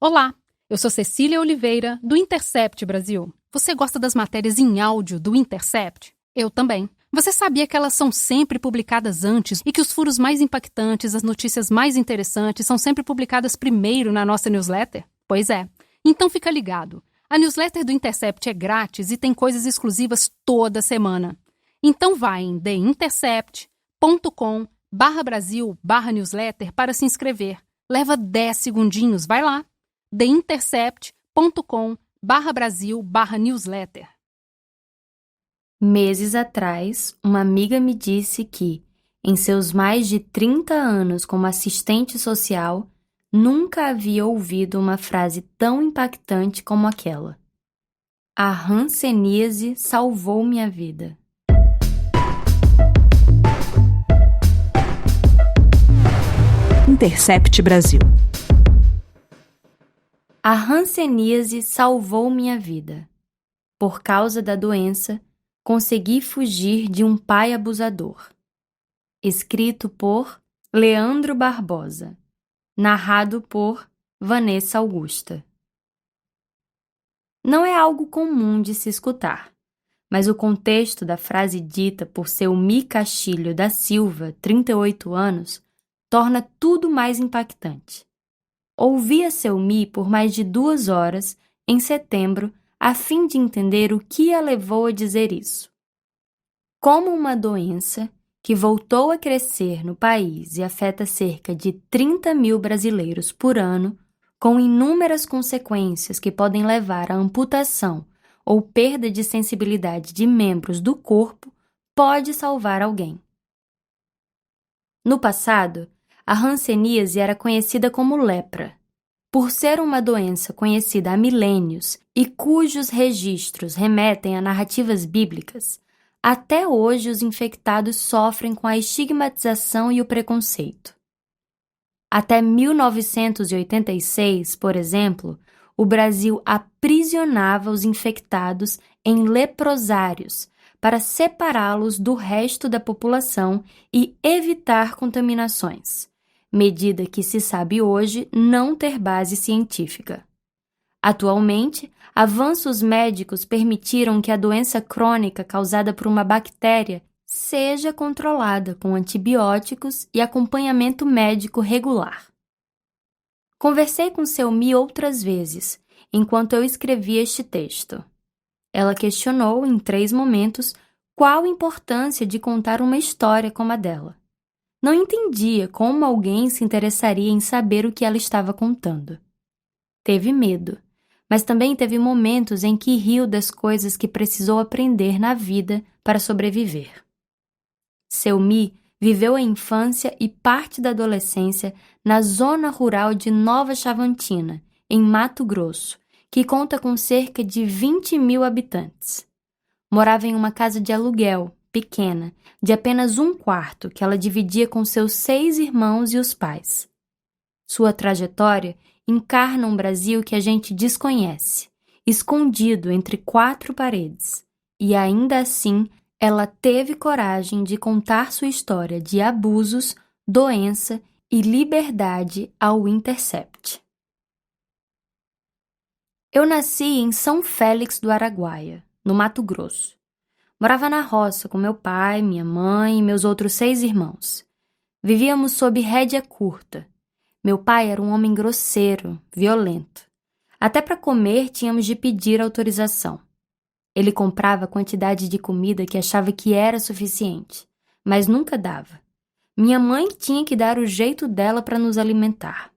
Olá, eu sou Cecília Oliveira, do Intercept Brasil. Você gosta das matérias em áudio do Intercept? Eu também. Você sabia que elas são sempre publicadas antes e que os furos mais impactantes, as notícias mais interessantes, são sempre publicadas primeiro na nossa newsletter? Pois é. Então fica ligado. A newsletter do Intercept é grátis e tem coisas exclusivas toda semana. Então vai em theintercept.com/Brasil/newsletter para se inscrever. Leva 10 segundinhos, vai lá. theintercept.com/Brasil/newsletter. Meses atrás, uma amiga me disse que, em seus mais de 30 anos como assistente social, nunca havia ouvido uma frase tão impactante como aquela. A hanseníase salvou minha vida. Intercept Brasil. A hanseníase salvou minha vida. Por causa da doença, consegui fugir de um pai abusador. Escrito por Leandro Barbosa. Narrado por Vanessa Augusta. Não é algo comum de se escutar, mas o contexto da frase dita por seu Mi Castilho da Silva, 38 anos, torna tudo mais impactante. Ouvi a seu Mi por mais de 2 horas, em setembro, a fim de entender o que a levou a dizer isso. Como uma doença que voltou a crescer no país e afeta cerca de 30 mil brasileiros por ano, com inúmeras consequências que podem levar à amputação ou perda de sensibilidade de membros do corpo, pode salvar alguém. No passado, a hanseníase era conhecida como lepra. Por ser uma doença conhecida há milênios e cujos registros remetem a narrativas bíblicas, até hoje os infectados sofrem com a estigmatização e o preconceito. Até 1986, por exemplo, o Brasil aprisionava os infectados em leprosários para separá-los do resto da população e evitar contaminações, medida que se sabe hoje não ter base científica. Atualmente, avanços médicos permitiram que a doença crônica causada por uma bactéria seja controlada com antibióticos e acompanhamento médico regular. Conversei com seu Mi outras vezes, enquanto eu escrevia este texto. Ela questionou, em 3 momentos, qual a importância de contar uma história como a dela. Não entendia como alguém se interessaria em saber o que ela estava contando. Teve medo, mas também teve momentos em que riu das coisas que precisou aprender na vida para sobreviver. Seu Mi viveu a infância e parte da adolescência na zona rural de Nova Chavantina, em Mato Grosso, que conta com cerca de 20 mil habitantes. Morava em uma casa de aluguel, pequena, de apenas 1 quarto, que ela dividia com seus 6 irmãos e os pais. Sua trajetória encarna um Brasil que a gente desconhece, escondido entre 4 paredes, e ainda assim ela teve coragem de contar sua história de abusos, doença e liberdade ao Intercept. Eu nasci em São Félix do Araguaia, no Mato Grosso. Morava na roça com meu pai, minha mãe e meus outros 6 irmãos. Vivíamos sob rédea curta. Meu pai era um homem grosseiro, violento. Até para comer tínhamos de pedir autorização. Ele comprava a quantidade de comida que achava que era suficiente, mas nunca dava. Minha mãe tinha que dar o jeito dela para nos alimentar.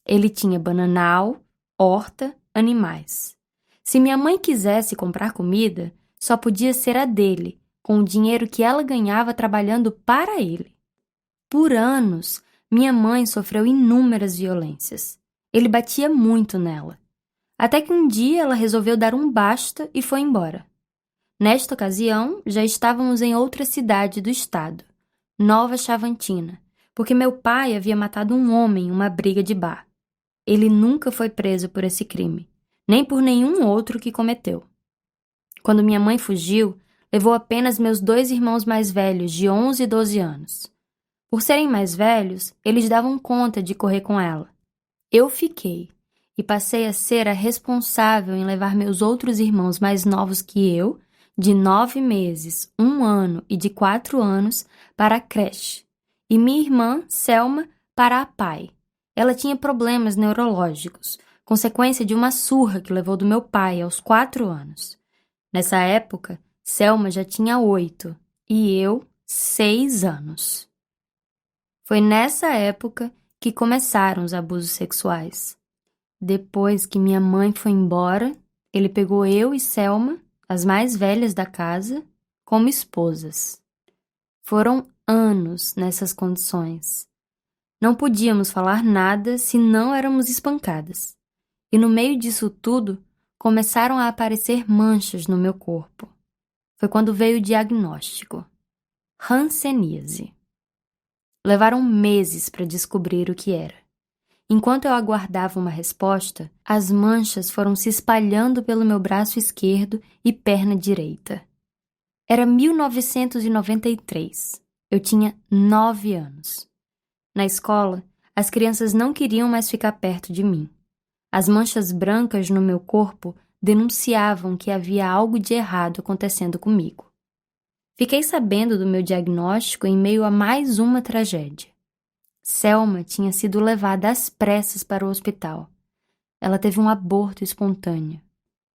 Ele tinha bananal, horta, animais. Se minha mãe quisesse comprar comida, só podia ser a dele, com o dinheiro que ela ganhava trabalhando para ele. Por anos, minha mãe sofreu inúmeras violências. Ele batia muito nela. Até que um dia ela resolveu dar um basta e foi embora. Nesta ocasião, já estávamos em outra cidade do estado, Nova Chavantina, porque meu pai havia matado um homem em uma briga de bar. Ele nunca foi preso por esse crime, nem por nenhum outro que cometeu. Quando minha mãe fugiu, levou apenas meus 2 irmãos mais velhos, de 11 e 12 anos. Por serem mais velhos, eles davam conta de correr com ela. Eu fiquei, e passei a ser a responsável em levar meus outros irmãos mais novos que eu, de 9 meses, 1 ano e de 4 anos, para a creche, e minha irmã, Selma, para a PAI. Ela tinha problemas neurológicos, consequência de uma surra que levou do meu pai aos 4 anos. Nessa época, Selma já tinha 8 e eu 6 anos. Foi nessa época que começaram os abusos sexuais. Depois que minha mãe foi embora, ele pegou eu e Selma, as mais velhas da casa, como esposas. Foram anos nessas condições. Não podíamos falar nada se não éramos espancadas. E no meio disso tudo, começaram a aparecer manchas no meu corpo. Foi quando veio o diagnóstico: hanseníase. Levaram meses para descobrir o que era. Enquanto eu aguardava uma resposta, as manchas foram se espalhando pelo meu braço esquerdo e perna direita. Era 1993. Eu tinha 9 anos. Na escola, as crianças não queriam mais ficar perto de mim. As manchas brancas no meu corpo denunciavam que havia algo de errado acontecendo comigo. Fiquei sabendo do meu diagnóstico em meio a mais uma tragédia. Selma tinha sido levada às pressas para o hospital. Ela teve um aborto espontâneo.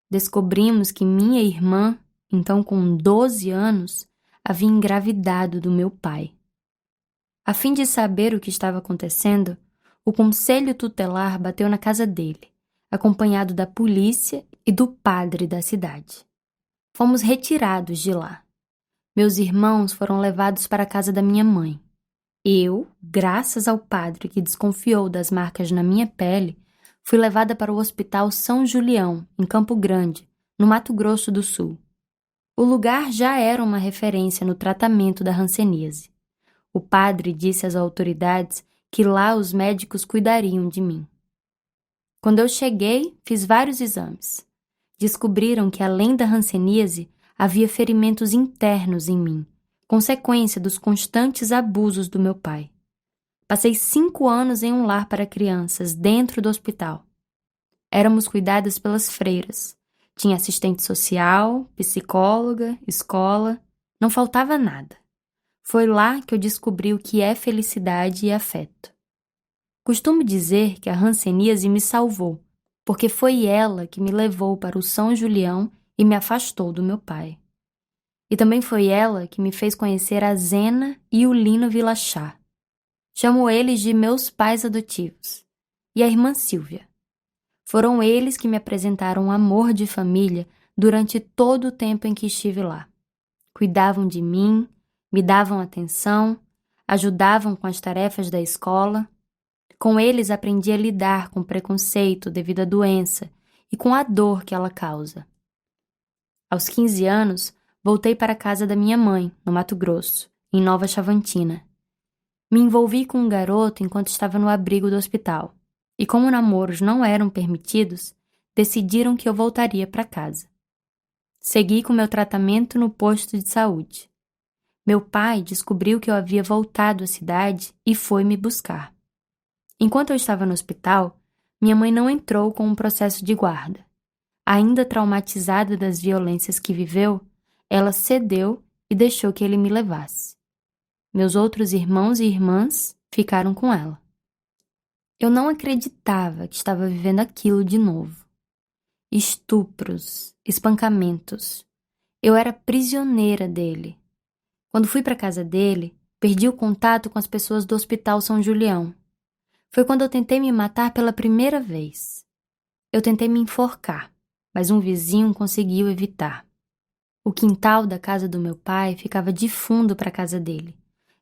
Descobrimos que minha irmã, então com 12 anos, havia engravidado do meu pai. A fim de saber o que estava acontecendo, o conselho tutelar bateu na casa dele, acompanhado da polícia e do padre da cidade. Fomos retirados de lá. Meus irmãos foram levados para a casa da minha mãe. Eu, graças ao padre que desconfiou das marcas na minha pele, fui levada para o Hospital São Julião, em Campo Grande, no Mato Grosso do Sul. O lugar já era uma referência no tratamento da hanseníase. O padre disse às autoridades que lá os médicos cuidariam de mim. Quando eu cheguei, fiz vários exames. Descobriram que, além da hanseníase, havia ferimentos internos em mim, consequência dos constantes abusos do meu pai. Passei 5 anos em um lar para crianças, dentro do hospital. Éramos cuidadas pelas freiras. Tinha assistente social, psicóloga, escola, não faltava nada. Foi lá que eu descobri o que é felicidade e afeto. Costumo dizer que a hanseníase me salvou, porque foi ela que me levou para o São Julião e me afastou do meu pai. E também foi ela que me fez conhecer a Zena e o Lino Vilachar. Chamo eles de meus pais adotivos. E a irmã Silvia. Foram eles que me apresentaram um amor de família durante todo o tempo em que estive lá. Cuidavam de mim, me davam atenção, ajudavam com as tarefas da escola. Com eles aprendi a lidar com preconceito devido à doença e com a dor que ela causa. Aos 15 anos, voltei para a casa da minha mãe, no Mato Grosso, em Nova Chavantina. Me envolvi com um garoto enquanto estava no abrigo do hospital, e como namoros não eram permitidos, decidiram que eu voltaria para casa. Segui com meu tratamento no posto de saúde. Meu pai descobriu que eu havia voltado à cidade e foi me buscar. Enquanto eu estava no hospital, minha mãe não entrou com um processo de guarda. Ainda traumatizada das violências que viveu, ela cedeu e deixou que ele me levasse. Meus outros irmãos e irmãs ficaram com ela. Eu não acreditava que estava vivendo aquilo de novo. Estupros, espancamentos. Eu era prisioneira dele. Quando fui para a casa dele, perdi o contato com as pessoas do Hospital São Julião. Foi quando eu tentei me matar pela primeira vez. Eu tentei me enforcar, mas um vizinho conseguiu evitar. O quintal da casa do meu pai ficava de fundo para a casa dele.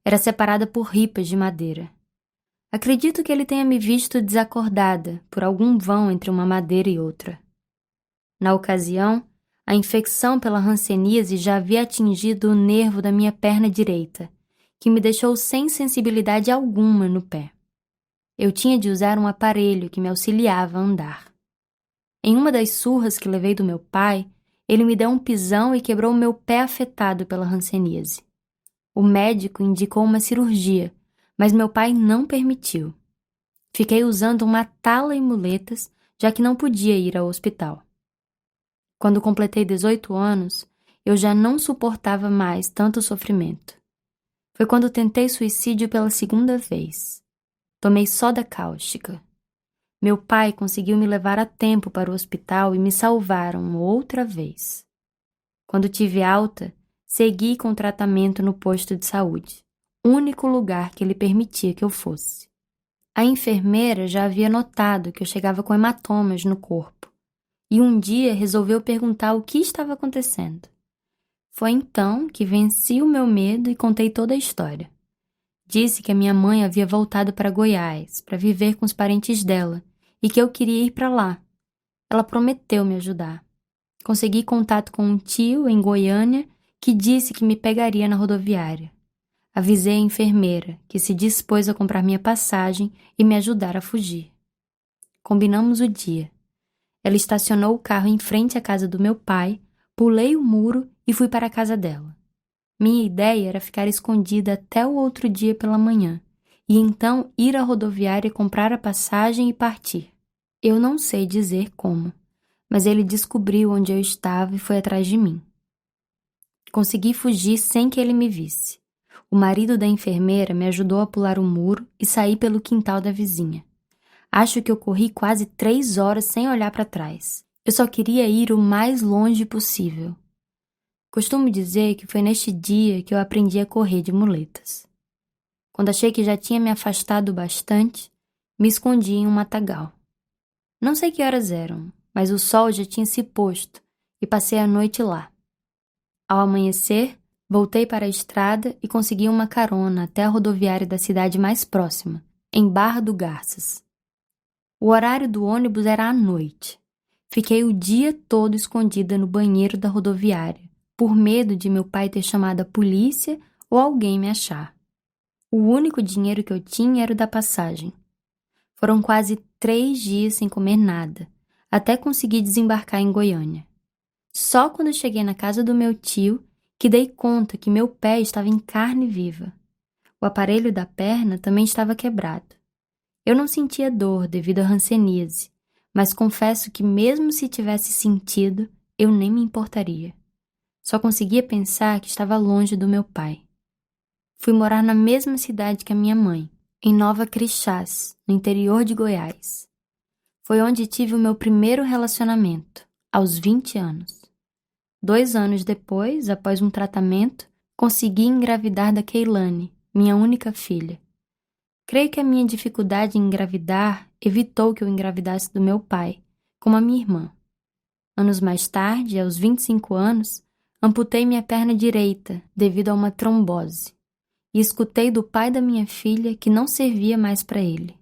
Era separada por ripas de madeira. Acredito que ele tenha me visto desacordada por algum vão entre uma madeira e outra. Na ocasião, a infecção pela hanseníase já havia atingido o nervo da minha perna direita, que me deixou sem sensibilidade alguma no pé. Eu tinha de usar um aparelho que me auxiliava a andar. Em uma das surras que levei do meu pai, ele me deu um pisão e quebrou o meu pé afetado pela hanseníase. O médico indicou uma cirurgia, mas meu pai não permitiu. Fiquei usando uma tala e muletas, já que não podia ir ao hospital. Quando completei 18 anos, eu já não suportava mais tanto sofrimento. Foi quando tentei suicídio pela segunda vez. Tomei soda cáustica. Meu pai conseguiu me levar a tempo para o hospital e me salvaram outra vez. Quando tive alta, segui com tratamento no posto de saúde, único lugar que ele permitia que eu fosse. A enfermeira já havia notado que eu chegava com hematomas no corpo, e um dia resolveu perguntar o que estava acontecendo. Foi então que venci o meu medo e contei toda a história. Disse que a minha mãe havia voltado para Goiás para viver com os parentes dela e que eu queria ir para lá. Ela prometeu me ajudar. Consegui contato com um tio em Goiânia que disse que me pegaria na rodoviária. Avisei a enfermeira, que se dispôs a comprar minha passagem e me ajudar a fugir. Combinamos o dia. Ela estacionou o carro em frente à casa do meu pai, pulei o muro e fui para a casa dela. Minha ideia era ficar escondida até o outro dia pela manhã, e então ir à rodoviária comprar a passagem e partir. Eu não sei dizer como, mas ele descobriu onde eu estava e foi atrás de mim. Consegui fugir sem que ele me visse. O marido da enfermeira me ajudou a pular o muro e sair pelo quintal da vizinha. Acho que eu corri quase 3 horas sem olhar para trás. Eu só queria ir o mais longe possível. Costumo dizer que foi neste dia que eu aprendi a correr de muletas. Quando achei que já tinha me afastado bastante, me escondi em um matagal. Não sei que horas eram, mas o sol já tinha se posto e passei a noite lá. Ao amanhecer, voltei para a estrada e consegui uma carona até a rodoviária da cidade mais próxima, em Barra do Garças. O horário do ônibus era à noite. Fiquei o dia todo escondida no banheiro da rodoviária, por medo de meu pai ter chamado a polícia ou alguém me achar. O único dinheiro que eu tinha era o da passagem. Foram quase 3 dias sem comer nada, até conseguir desembarcar em Goiânia. Só quando cheguei na casa do meu tio que dei conta que meu pé estava em carne viva. O aparelho da perna também estava quebrado. Eu não sentia dor devido à hanseníase, mas confesso que mesmo se tivesse sentido, eu nem me importaria. Só conseguia pensar que estava longe do meu pai. Fui morar na mesma cidade que a minha mãe, em Nova Crixás, no interior de Goiás. Foi onde tive o meu primeiro relacionamento, aos 20 anos. 2 anos depois, após um tratamento, consegui engravidar da Keilane, minha única filha. Creio que a minha dificuldade em engravidar evitou que eu engravidasse do meu pai, como a minha irmã. Anos mais tarde, aos 25 anos, amputei minha perna direita devido a uma trombose e escutei do pai da minha filha que não servia mais para ele.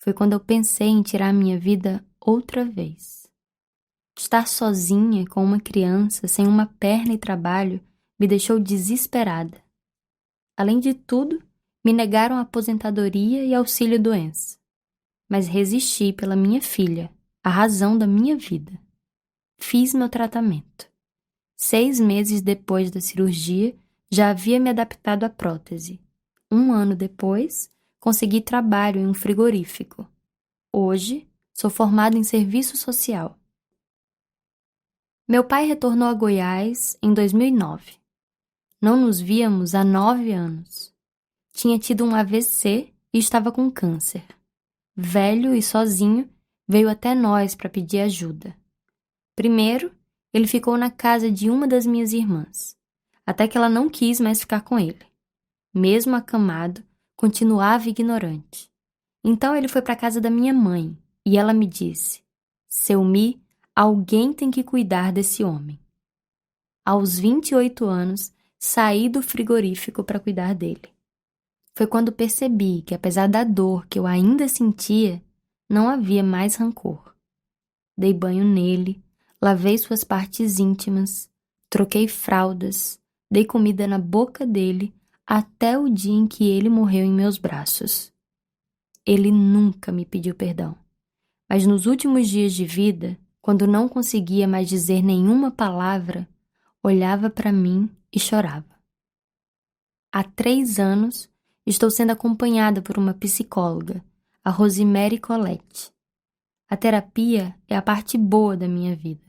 Foi quando eu pensei em tirar minha vida outra vez. Estar sozinha com uma criança sem uma perna e trabalho me deixou desesperada. Além de tudo, me negaram a aposentadoria e auxílio-doença. Mas resisti pela minha filha, a razão da minha vida. Fiz meu tratamento. 6 meses depois da cirurgia, já havia me adaptado à prótese. 1 ano depois, consegui trabalho em um frigorífico. Hoje, sou formado em serviço social. Meu pai retornou a Goiás em 2009. Não nos víamos há 9 anos. Tinha tido um AVC e estava com câncer. Velho e sozinho, veio até nós para pedir ajuda. Primeiro, ele ficou na casa de uma das minhas irmãs, até que ela não quis mais ficar com ele. Mesmo acamado, continuava ignorante. Então ele foi para a casa da minha mãe e ela me disse: Selmi, alguém tem que cuidar desse homem. Aos 28 anos, saí do frigorífico para cuidar dele. Foi quando percebi que, apesar da dor que eu ainda sentia, não havia mais rancor. Dei banho nele, lavei suas partes íntimas, troquei fraldas, dei comida na boca dele até o dia em que ele morreu em meus braços. Ele nunca me pediu perdão, mas nos últimos dias de vida, quando não conseguia mais dizer nenhuma palavra, olhava para mim e chorava. Há 3 anos, estou sendo acompanhada por uma psicóloga, a Rosemary Colette. A terapia é a parte boa da minha vida.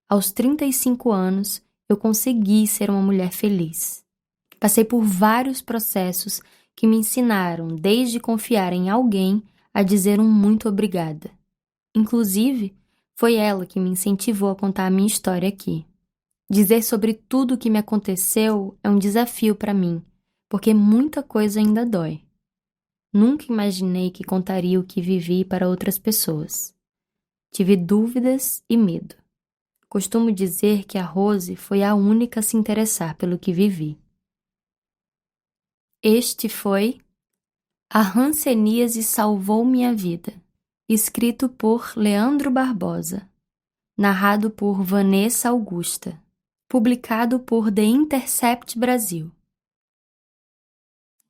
Aos 35 anos, eu consegui ser uma mulher feliz. Passei por vários processos que me ensinaram desde confiar em alguém a dizer um muito obrigada. Inclusive, foi ela que me incentivou a contar a minha história aqui. Dizer sobre tudo o que me aconteceu é um desafio para mim, porque muita coisa ainda dói. Nunca imaginei que contaria o que vivi para outras pessoas. Tive dúvidas e medo. Costumo dizer que a Rose foi a única a se interessar pelo que vivi. Este foi A Hanseníase Salvou Minha Vida, escrito por Leandro Barbosa, narrado por Vanessa Augusta, publicado por The Intercept Brasil.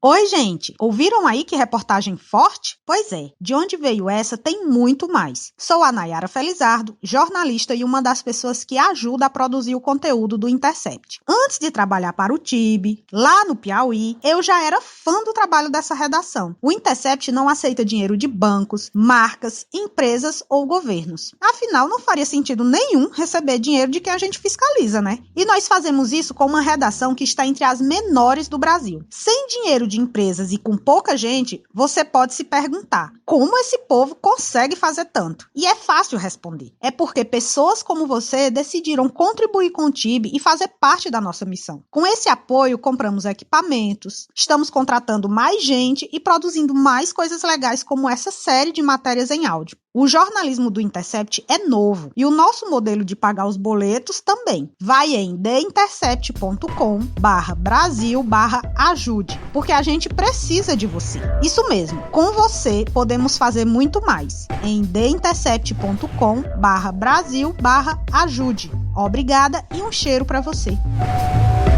Oi, gente! Ouviram aí que reportagem forte? Pois é, de onde veio essa tem muito mais. Sou a Nayara Felizardo, jornalista e uma das pessoas que ajuda a produzir o conteúdo do Intercept. Antes de trabalhar para o TIB, lá no Piauí, eu já era fã do trabalho dessa redação. O Intercept não aceita dinheiro de bancos, marcas, empresas ou governos. Afinal, não faria sentido nenhum receber dinheiro de quem a gente fiscaliza, né? E nós fazemos isso com uma redação que está entre as menores do Brasil. Sem dinheiro de empresas e com pouca gente, você pode se perguntar, como esse povo consegue fazer tanto? E é fácil responder. É porque pessoas como você decidiram contribuir com o TIB e fazer parte da nossa missão. Com esse apoio, compramos equipamentos, estamos contratando mais gente e produzindo mais coisas legais como essa série de matérias em áudio. O jornalismo do Intercept é novo e o nosso modelo de pagar os boletos também. Vai em theintercept.com/Brasil/ajude, porque a gente precisa de você. Isso mesmo, com você podemos fazer muito mais. Em theintercept.com/Brasil/ajude. Obrigada e um cheiro para você.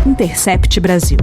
Intercept Brasil.